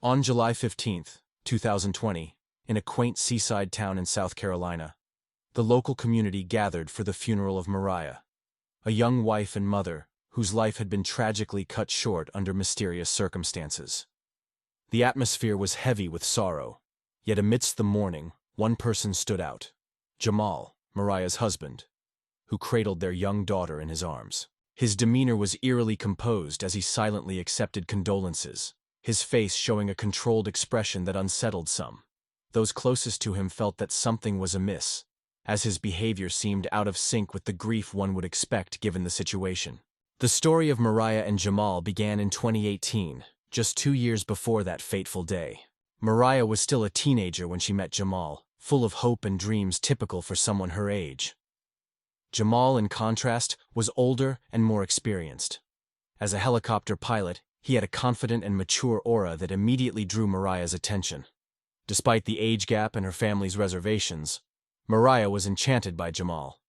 On July 15th, 2020, in a quaint seaside town in South Carolina, the local community gathered for the funeral of Mariah, a young wife and mother whose life had been tragically cut short under mysterious circumstances. The atmosphere was heavy with sorrow, yet amidst the mourning, one person stood out: Jamal, Mariah's husband, who cradled their young daughter in his arms. His demeanor was eerily composed as he silently accepted condolences, his face showing a controlled expression that unsettled some. Those closest to him felt that something was amiss, as his behavior seemed out of sync with the grief one would expect given the situation. The story of Mariah and Jamal began in 2018, just 2 years before that fateful day. Mariah was still a teenager when she met Jamal, full of hope and dreams typical for someone her age. Jamal, in contrast, was older and more experienced. As a helicopter pilot, he had a confident and mature aura that immediately drew Mariah's attention. Despite the age gap and her family's reservations, Mariah was enchanted by Jamal.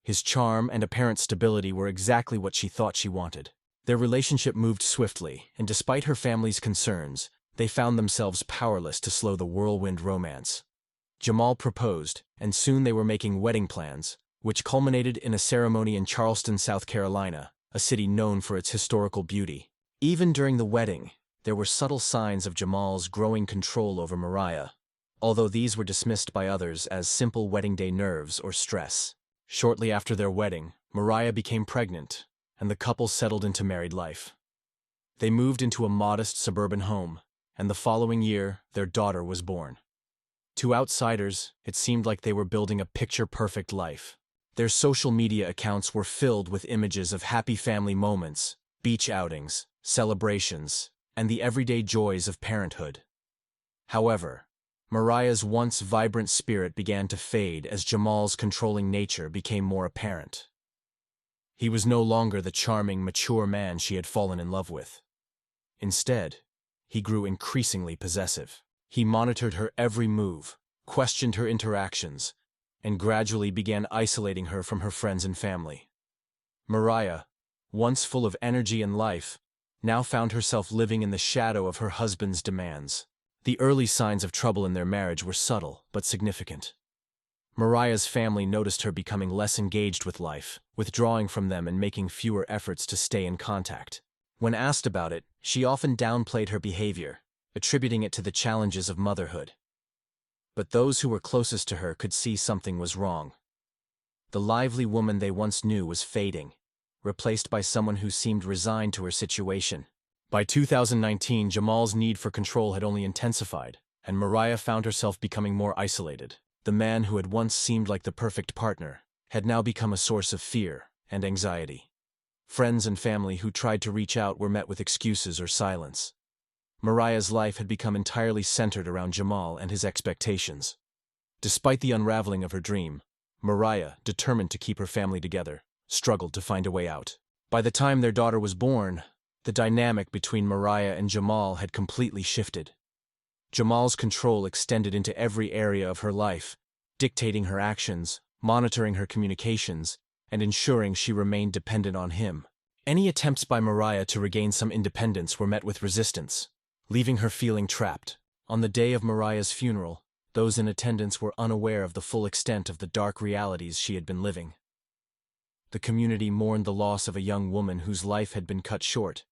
His charm and apparent stability were exactly what she thought she wanted. Their relationship moved swiftly, and despite her family's concerns, they found themselves powerless to slow the whirlwind romance. Jamal proposed, and soon they were making wedding plans, which culminated in a ceremony in Charleston, South Carolina, a city known for its historical beauty. Even during the wedding, there were subtle signs of Jamal's growing control over Mariah, although these were dismissed by others as simple wedding day nerves or stress. Shortly after their wedding, Mariah became pregnant, and the couple settled into married life. They moved into a modest suburban home, and the following year, their daughter was born. To outsiders, it seemed like they were building a picture-perfect life. Their social media accounts were filled with images of happy family moments, beach outings, celebrations, and the everyday joys of parenthood. However, Mariah's once vibrant spirit began to fade as Jamal's controlling nature became more apparent. He was no longer the charming, mature man she had fallen in love with. Instead, he grew increasingly possessive. He monitored her every move, questioned her interactions, and gradually began isolating her from her friends and family. Mariah, once full of energy and life, now found herself living in the shadow of her husband's demands. The early signs of trouble in their marriage were subtle but significant. Mariah's family noticed her becoming less engaged with life, withdrawing from them and making fewer efforts to stay in contact. When asked about it, she often downplayed her behavior, attributing it to the challenges of motherhood. But those who were closest to her could see something was wrong. The lively woman they once knew was fading, replaced by someone who seemed resigned to her situation. By 2019, Jamal's need for control had only intensified, and Mariah found herself becoming more isolated. The man who had once seemed like the perfect partner had now become a source of fear and anxiety. Friends and family who tried to reach out were met with excuses or silence. Mariah's life had become entirely centered around Jamal and his expectations. Despite the unraveling of her dream, Mariah, determined to keep her family together, struggled to find a way out. By the time their daughter was born, the dynamic between Mariah and Jamal had completely shifted. Jamal's control extended into every area of her life, dictating her actions, monitoring her communications, and ensuring she remained dependent on him. Any attempts by Mariah to regain some independence were met with resistance, leaving her feeling trapped. On the day of Mariah's funeral, those in attendance were unaware of the full extent of the dark realities she had been living. The community mourned the loss of a young woman whose life had been cut short,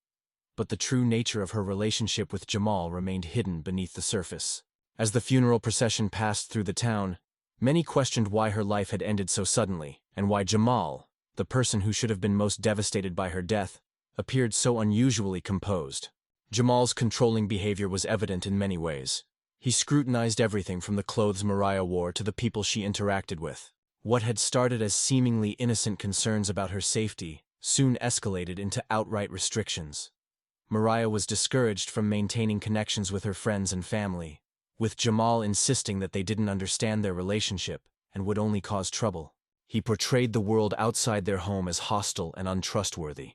but the true nature of her relationship with Jamal remained hidden beneath the surface. As the funeral procession passed through the town, many questioned why her life had ended so suddenly, and why Jamal, the person who should have been most devastated by her death, appeared so unusually composed. Jamal's controlling behavior was evident in many ways. He scrutinized everything from the clothes Mariah wore to the people she interacted with. What had started as seemingly innocent concerns about her safety soon escalated into outright restrictions. Mariah was discouraged from maintaining connections with her friends and family, with Jamal insisting that they didn't understand their relationship and would only cause trouble. He portrayed the world outside their home as hostile and untrustworthy,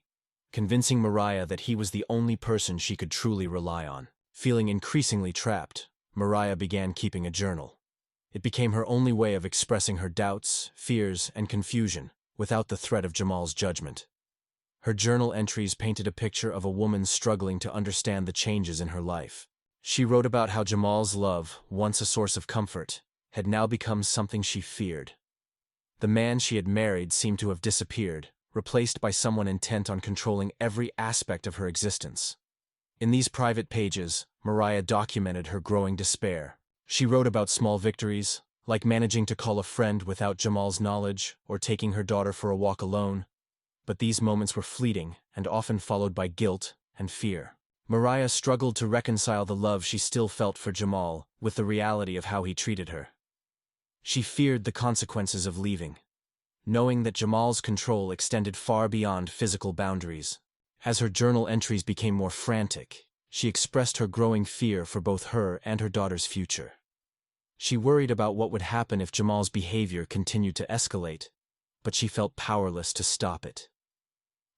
convincing Mariah that he was the only person she could truly rely on. Feeling increasingly trapped, Mariah began keeping a journal. It became her only way of expressing her doubts, fears, and confusion without the threat of Jamal's judgment. Her journal entries painted a picture of a woman struggling to understand the changes in her life. She wrote about how Jamal's love, once a source of comfort, had now become something she feared. The man she had married seemed to have disappeared, replaced by someone intent on controlling every aspect of her existence. In these private pages, Mariah documented her growing despair. She wrote about small victories, like managing to call a friend without Jamal's knowledge or taking her daughter for a walk alone. But these moments were fleeting and often followed by guilt and fear. Mariah struggled to reconcile the love she still felt for Jamal with the reality of how he treated her. She feared the consequences of leaving, knowing that Jamal's control extended far beyond physical boundaries. As her journal entries became more frantic, she expressed her growing fear for both her and her daughter's future. She worried about what would happen if Jamal's behavior continued to escalate, but she felt powerless to stop it.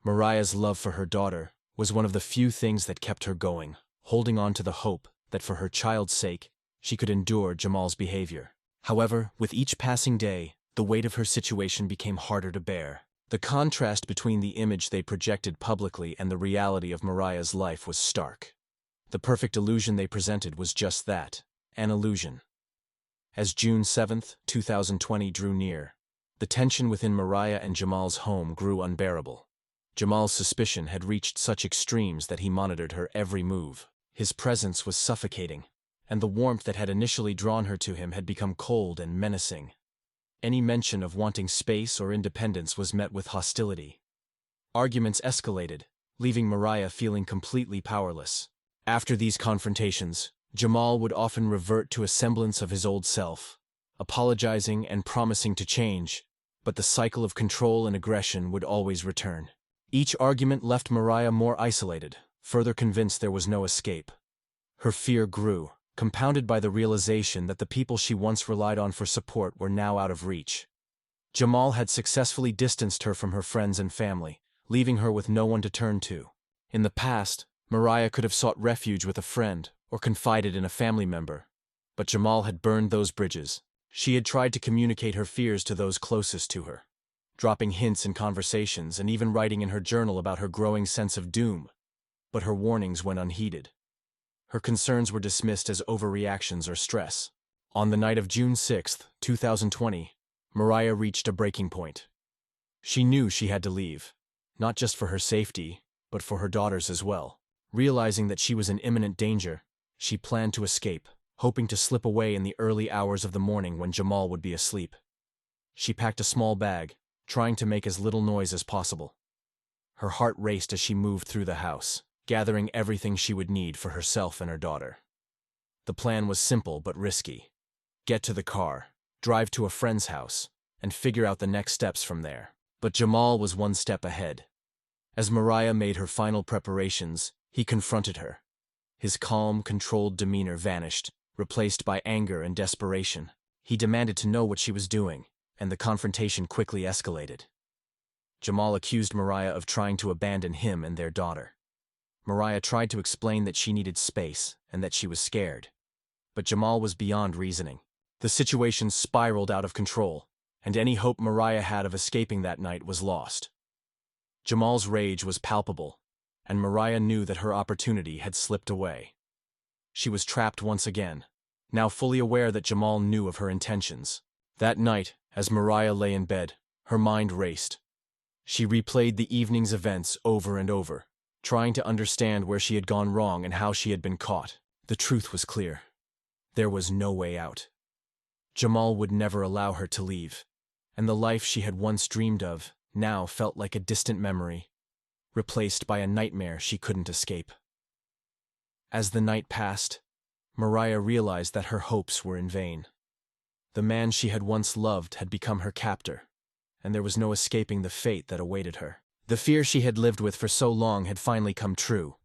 Mariah's love for her daughter was one of the few things that kept her going, holding on to the hope that for her child's sake, she could endure Jamal's behavior. However, with each passing day, the weight of her situation became harder to bear. The contrast between the image they projected publicly and the reality of Mariah's life was stark. The perfect illusion they presented was just that, an illusion. As June 7, 2020 drew near, the tension within Mariah and Jamal's home grew unbearable. Jamal's suspicion had reached such extremes that he monitored her every move. His presence was suffocating, and the warmth that had initially drawn her to him had become cold and menacing. Any mention of wanting space or independence was met with hostility. Arguments escalated, leaving Mariah feeling completely powerless. After these confrontations, Jamal would often revert to a semblance of his old self, apologizing and promising to change, but the cycle of control and aggression would always return. Each argument left Mariah more isolated, further convinced there was no escape. Her fear grew, compounded by the realization that the people she once relied on for support were now out of reach. Jamal had successfully distanced her from her friends and family, leaving her with no one to turn to. In the past, Mariah could have sought refuge with a friend or confided in a family member, but Jamal had burned those bridges. She had tried to communicate her fears to those closest to her, dropping hints in conversations and even writing in her journal about her growing sense of doom, but her warnings went unheeded. Her concerns were dismissed as overreactions or stress. On the night of June 6, 2020, Mariah reached a breaking point. She knew she had to leave, not just for her safety, but for her daughter's as well. Realizing that she was in imminent danger, she planned to escape, hoping to slip away in the early hours of the morning when Jamal would be asleep. She packed a small bag, trying to make as little noise as possible. Her heart raced as she moved through the house, gathering everything she would need for herself and her daughter. The plan was simple but risky. Get to the car, drive to a friend's house, and figure out the next steps from there. But Jamal was one step ahead. As Mariah made her final preparations, he confronted her. His calm, controlled demeanor vanished, replaced by anger and desperation. He demanded to know what she was doing, and the confrontation quickly escalated. Jamal accused Mariah of trying to abandon him and their daughter. Mariah tried to explain that she needed space and that she was scared. But Jamal was beyond reasoning. The situation spiraled out of control, and any hope Mariah had of escaping that night was lost. Jamal's rage was palpable, and Mariah knew that her opportunity had slipped away. She was trapped once again, now fully aware that Jamal knew of her intentions. That night, as Mariah lay in bed, her mind raced. She replayed the evening's events over and over, trying to understand where she had gone wrong and how she had been caught. The truth was clear. There was no way out. Jamal would never allow her to leave, and the life she had once dreamed of now felt like a distant memory, replaced by a nightmare she couldn't escape. As the night passed, Mariah realized that her hopes were in vain. The man she had once loved had become her captor, and there was no escaping the fate that awaited her. The fear she had lived with for so long had finally come true,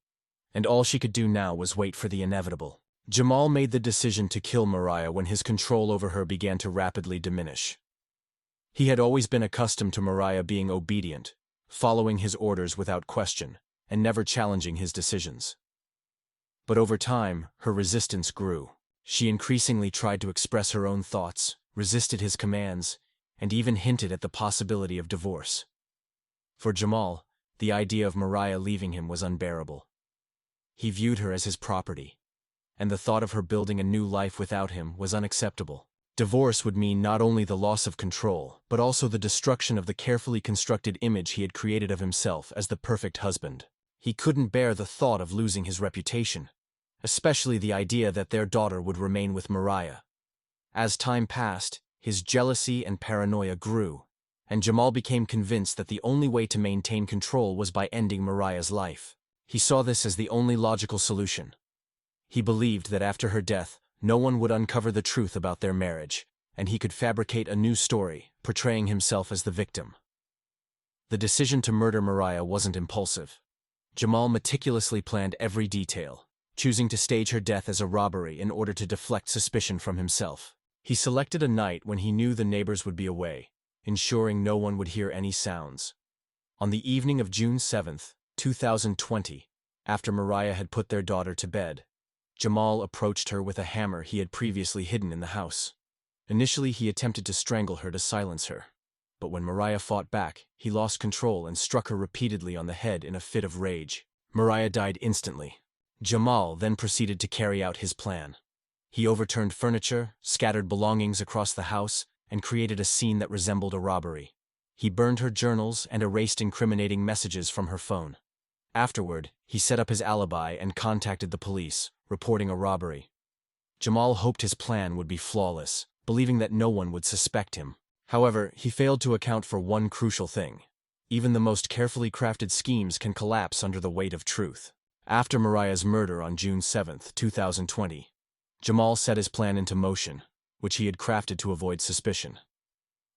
and all she could do now was wait for the inevitable. Jamal made the decision to kill Mariah when his control over her began to rapidly diminish. He had always been accustomed to Mariah being obedient, following his orders without question, and never challenging his decisions. But over time, her resistance grew. She increasingly tried to express her own thoughts, resisted his commands, and even hinted at the possibility of divorce. For Jamal, the idea of Mariah leaving him was unbearable. He viewed her as his property, and the thought of her building a new life without him was unacceptable. Divorce would mean not only the loss of control, but also the destruction of the carefully constructed image he had created of himself as the perfect husband. He couldn't bear the thought of losing his reputation, especially the idea that their daughter would remain with Mariah. As time passed, his jealousy and paranoia grew, and Jamal became convinced that the only way to maintain control was by ending Mariah's life. He saw this as the only logical solution. He believed that after her death, no one would uncover the truth about their marriage, and he could fabricate a new story, portraying himself as the victim. The decision to murder Mariah wasn't impulsive. Jamal meticulously planned every detail, choosing to stage her death as a robbery in order to deflect suspicion from himself. He selected a night when he knew the neighbors would be away, ensuring no one would hear any sounds. On the evening of June 7, 2020, after Mariah had put their daughter to bed, Jamal approached her with a hammer he had previously hidden in the house. Initially, he attempted to strangle her to silence her, but when Mariah fought back, he lost control and struck her repeatedly on the head in a fit of rage. Mariah died instantly. Jamal then proceeded to carry out his plan. He overturned furniture, scattered belongings across the house, and created a scene that resembled a robbery. He burned her journals and erased incriminating messages from her phone. Afterward, he set up his alibi and contacted the police, reporting a robbery. Jamal hoped his plan would be flawless, believing that no one would suspect him. However, he failed to account for one crucial thing. Even the most carefully crafted schemes can collapse under the weight of truth. After Mariah's murder on June 7, 2020, Jamal set his plan into motion, which he had crafted to avoid suspicion.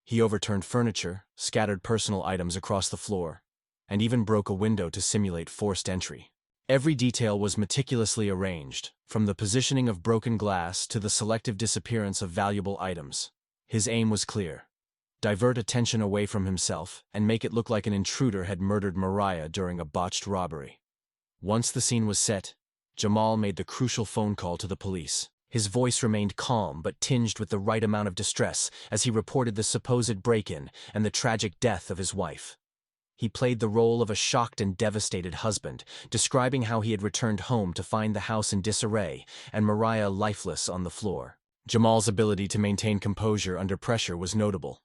He overturned furniture, scattered personal items across the floor, and even broke a window to simulate forced entry. Every detail was meticulously arranged, from the positioning of broken glass to the selective disappearance of valuable items. His aim was clear: divert attention away from himself and make it look like an intruder had murdered Mariah during a botched robbery. Once the scene was set, Jamal made the crucial phone call to the police. His voice remained calm but tinged with the right amount of distress as he reported the supposed break-in and the tragic death of his wife. He played the role of a shocked and devastated husband, describing how he had returned home to find the house in disarray and Mariah lifeless on the floor. Jamal's ability to maintain composure under pressure was notable.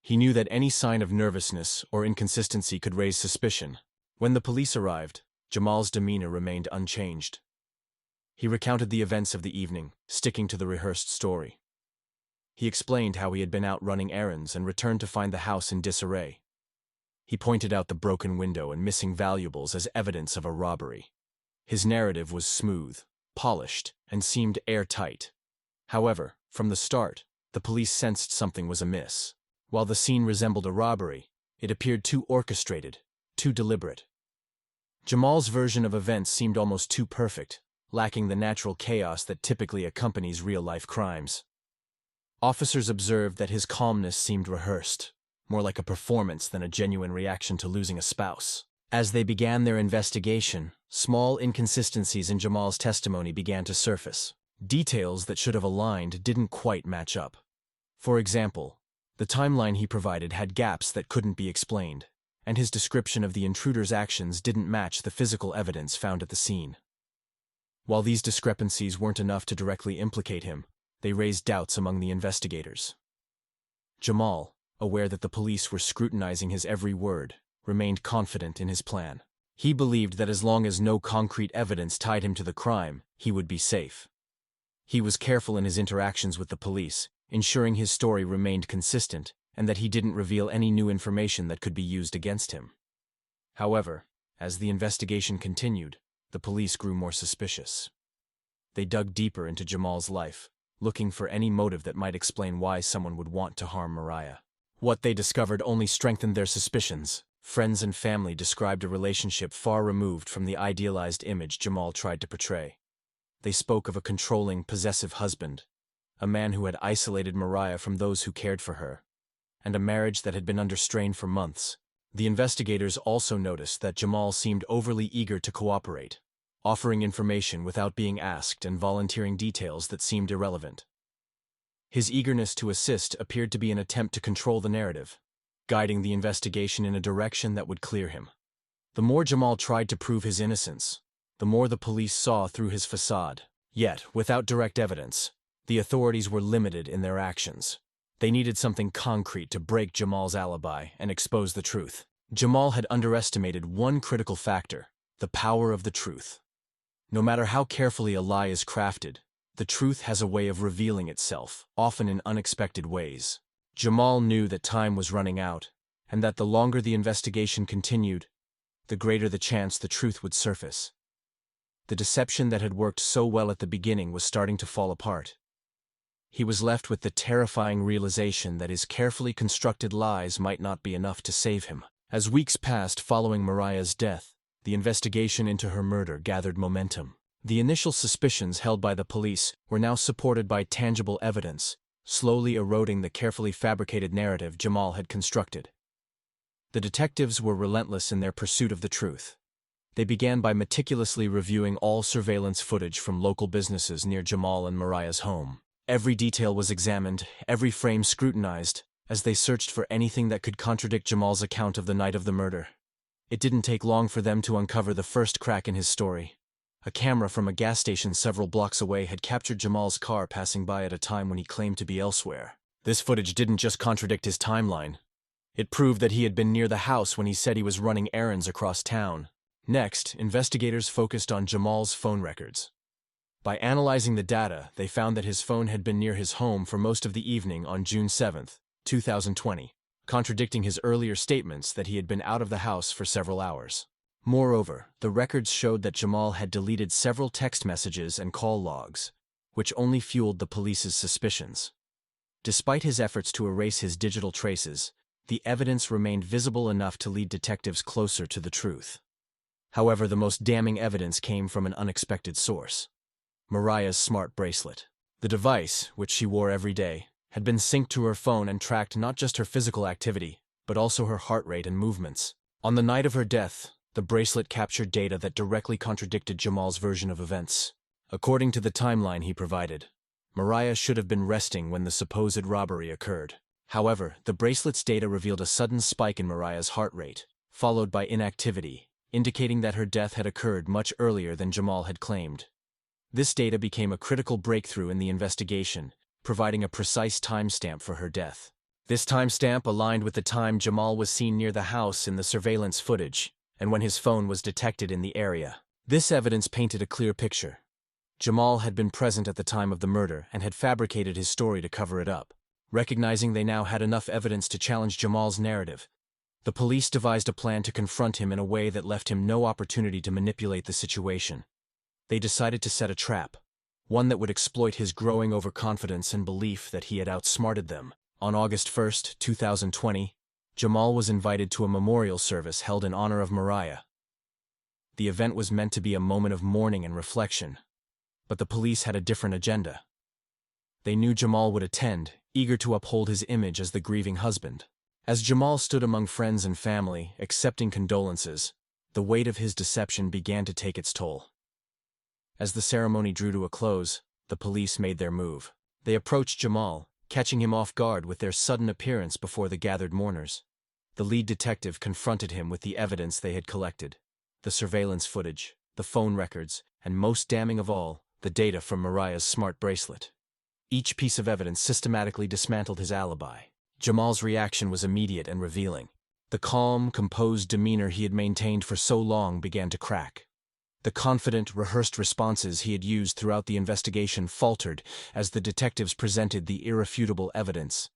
He knew that any sign of nervousness or inconsistency could raise suspicion. When the police arrived, Jamal's demeanor remained unchanged. He recounted the events of the evening, sticking to the rehearsed story. He explained how he had been out running errands and returned to find the house in disarray. He pointed out the broken window and missing valuables as evidence of a robbery. His narrative was smooth, polished, and seemed airtight. However, from the start, the police sensed something was amiss. While the scene resembled a robbery, it appeared too orchestrated, too deliberate. Jamal's version of events seemed almost too perfect, lacking the natural chaos that typically accompanies real-life crimes. Officers observed that his calmness seemed rehearsed, more like a performance than a genuine reaction to losing a spouse. As they began their investigation, small inconsistencies in Jamal's testimony began to surface. Details that should have aligned didn't quite match up. For example, the timeline he provided had gaps that couldn't be explained, and his description of the intruder's actions didn't match the physical evidence found at the scene. While these discrepancies weren't enough to directly implicate him, they raised doubts among the investigators. Jamal, aware that the police were scrutinizing his every word, remained confident in his plan. He believed that as long as no concrete evidence tied him to the crime, he would be safe. He was careful in his interactions with the police, ensuring his story remained consistent and that he didn't reveal any new information that could be used against him. However, as the investigation continued, the police grew more suspicious. They dug deeper into Jamal's life, looking for any motive that might explain why someone would want to harm Mariah. What they discovered only strengthened their suspicions. Friends and family described a relationship far removed from the idealized image Jamal tried to portray. They spoke of a controlling, possessive husband, a man who had isolated Mariah from those who cared for her, and a marriage that had been under strain for months. The investigators also noticed that Jamal seemed overly eager to cooperate, offering information without being asked and volunteering details that seemed irrelevant. His eagerness to assist appeared to be an attempt to control the narrative, guiding the investigation in a direction that would clear him. The more Jamal tried to prove his innocence, the more the police saw through his facade. Yet, without direct evidence, the authorities were limited in their actions. They needed something concrete to break Jamal's alibi and expose the truth. Jamal had underestimated one critical factor: the power of the truth. No matter how carefully a lie is crafted, the truth has a way of revealing itself, often in unexpected ways. Jamal knew that time was running out, and that the longer the investigation continued, the greater the chance the truth would surface. The deception that had worked so well at the beginning was starting to fall apart. He was left with the terrifying realization that his carefully constructed lies might not be enough to save him. As weeks passed following Mariah's death, the investigation into her murder gathered momentum. The initial suspicions held by the police were now supported by tangible evidence, slowly eroding the carefully fabricated narrative Jamal had constructed. The detectives were relentless in their pursuit of the truth. They began by meticulously reviewing all surveillance footage from local businesses near Jamal and Mariah's home. Every detail was examined, every frame scrutinized, as they searched for anything that could contradict Jamal's account of the night of the murder. It didn't take long for them to uncover the first crack in his story. A camera from a gas station several blocks away had captured Jamal's car passing by at a time when he claimed to be elsewhere. This footage didn't just contradict his timeline. It proved that he had been near the house when he said he was running errands across town. Next, investigators focused on Jamal's phone records. By analyzing the data, they found that his phone had been near his home for most of the evening on June 7, 2020, contradicting his earlier statements that he had been out of the house for several hours. Moreover, the records showed that Jamal had deleted several text messages and call logs, which only fueled the police's suspicions. Despite his efforts to erase his digital traces, the evidence remained visible enough to lead detectives closer to the truth. However, the most damning evidence came from an unexpected source: Mariah's smart bracelet. The device, which she wore every day, had been synced to her phone and tracked not just her physical activity, but also her heart rate and movements. On the night of her death, the bracelet captured data that directly contradicted Jamal's version of events. According to the timeline he provided, Mariah should have been resting when the supposed robbery occurred. However, the bracelet's data revealed a sudden spike in Mariah's heart rate, followed by inactivity, indicating that her death had occurred much earlier than Jamal had claimed. This data became a critical breakthrough in the investigation, providing a precise timestamp for her death. This timestamp aligned with the time Jamal was seen near the house in the surveillance footage, and when his phone was detected in the area. This evidence painted a clear picture. Jamal had been present at the time of the murder and had fabricated his story to cover it up. Recognizing they now had enough evidence to challenge Jamal's narrative, the police devised a plan to confront him in a way that left him no opportunity to manipulate the situation. They decided to set a trap, one that would exploit his growing overconfidence and belief that he had outsmarted them. On August 1, 2020, Jamal was invited to a memorial service held in honor of Mariah. The event was meant to be a moment of mourning and reflection, but the police had a different agenda. They knew Jamal would attend, eager to uphold his image as the grieving husband. As Jamal stood among friends and family, accepting condolences, the weight of his deception began to take its toll. As the ceremony drew to a close, the police made their move. They approached Jamal, catching him off guard with their sudden appearance before the gathered mourners. The lead detective confronted him with the evidence they had collected: the surveillance footage, the phone records, and most damning of all, the data from Mariah's smart bracelet. Each piece of evidence systematically dismantled his alibi. Jamal's reaction was immediate and revealing. The calm, composed demeanor he had maintained for so long began to crack. The confident, rehearsed responses he had used throughout the investigation faltered as the detectives presented the irrefutable evidence.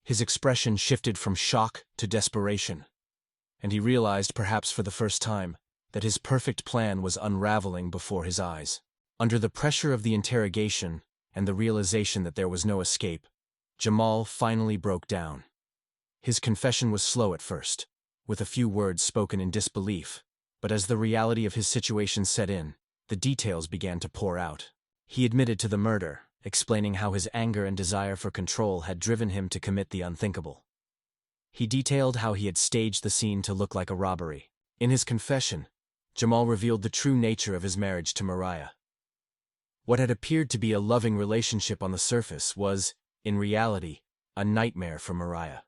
His expression shifted from shock to desperation, and he realized, perhaps for the first time, that his perfect plan was unraveling before his eyes. Under the pressure of the interrogation and the realization that there was no escape, Jamal finally broke down. His confession was slow at first, with a few words spoken in disbelief, but as the reality of his situation set in, the details began to pour out. He admitted to the murder, explaining how his anger and desire for control had driven him to commit the unthinkable. He detailed how he had staged the scene to look like a robbery. In his confession, Jamal revealed the true nature of his marriage to Mariah. What had appeared to be a loving relationship on the surface was, in reality, a nightmare for Mariah.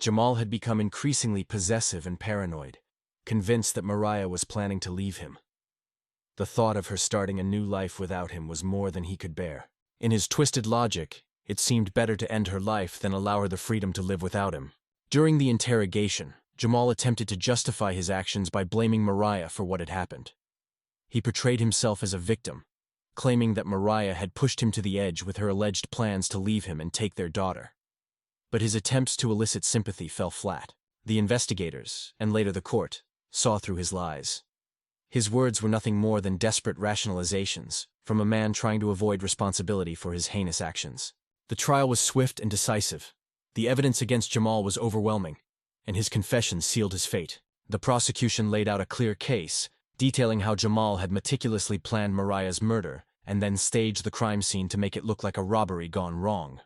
Jamal had become increasingly possessive and paranoid, convinced that Mariah was planning to leave him. The thought of her starting a new life without him was more than he could bear. In his twisted logic, it seemed better to end her life than allow her the freedom to live without him. During the interrogation, Jamal attempted to justify his actions by blaming Mariah for what had happened. He portrayed himself as a victim, claiming that Mariah had pushed him to the edge with her alleged plans to leave him and take their daughter. But his attempts to elicit sympathy fell flat. The investigators, and later the court, saw through his lies. His words were nothing more than desperate rationalizations from a man trying to avoid responsibility for his heinous actions. The trial was swift and decisive. The evidence against Jamal was overwhelming, and his confession sealed his fate. The prosecution laid out a clear case, detailing how Jamal had meticulously planned Mariah's murder and then staged the crime scene to make it look like a robbery gone wrong.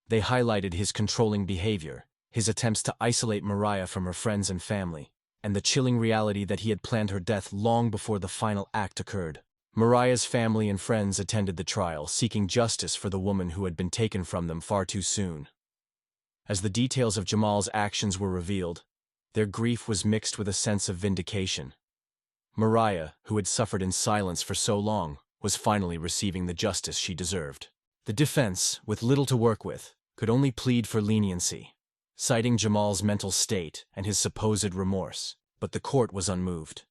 They highlighted his controlling behavior, his attempts to isolate Mariah from her friends and family, and the chilling reality that he had planned her death long before the final act occurred. Mariah's family and friends attended the trial, seeking justice for the woman who had been taken from them far too soon. As the details of Jamal's actions were revealed, their grief was mixed with a sense of vindication. Mariah, who had suffered in silence for so long, was finally receiving the justice she deserved. The defense, with little to work with, could only plead for leniency, citing Jamal's mental state and his supposed remorse, but the court was unmoved.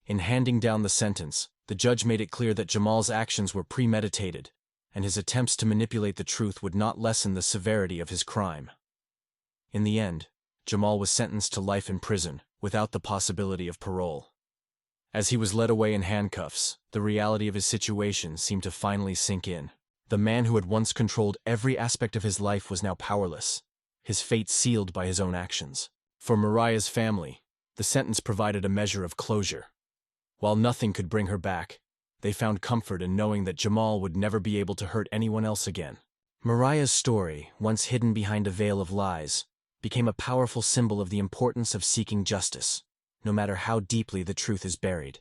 In handing down the sentence, the judge made it clear that Jamal's actions were premeditated, and his attempts to manipulate the truth would not lessen the severity of his crime. In the end, Jamal was sentenced to life in prison, without the possibility of parole. As he was led away in handcuffs, the reality of his situation seemed to finally sink in. The man who had once controlled every aspect of his life was now powerless, his fate sealed by his own actions. For Mariah's family, the sentence provided a measure of closure. While nothing could bring her back, they found comfort in knowing that Jamal would never be able to hurt anyone else again. Mariah's story, once hidden behind a veil of lies, became a powerful symbol of the importance of seeking justice, no matter how deeply the truth is buried.